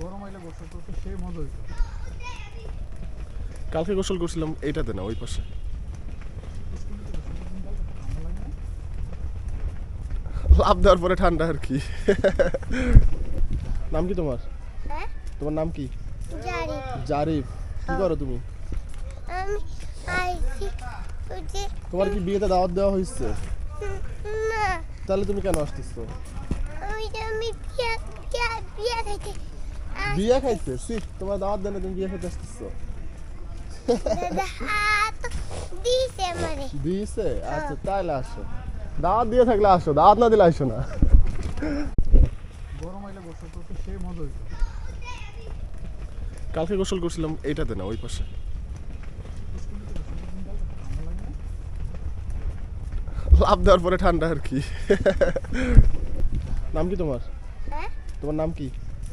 গরম হইলে গোসল করতে সেই মজা হইতো। কালকে গোসল করছিলাম এইটাতে না ওই পাশে। লাভ দেওয়ার পরে ঠান্ডা আর কি। নাম কি তোমার? হ্যাঁ? তোমার নাম কি? জারিফ। জারিফ। কি করো তুমি? আমি আইছি যে তোমার কি বিয়েতে দাওয়াত দেওয়া হয়েছে? না তাহলে তুমি কেন আসতেছো? আমি বিয়া খাইতে বিয়ে খাইতে? সি, তোমার দাওয়াত দেন না, তুমি বিয়ে খাইতে আসতেছো? দাদা হাত দিছে আমারে। দিয়েছে? আচ্ছা তাইলে আসো। দাওয়াত দিয়ে থাকলে আসো, দাওয়াত না দিলে আসো না। গরম হইলে গোসল করতে সেই মজা হইতো। কালকে গোসল করছিলাম এইটাতে না ওই পাশে। লাভ দেওয়ার পরে ঠান্ডা আর কি। নাম কি তোমার? হ্যাঁ? তোমার নাম কি?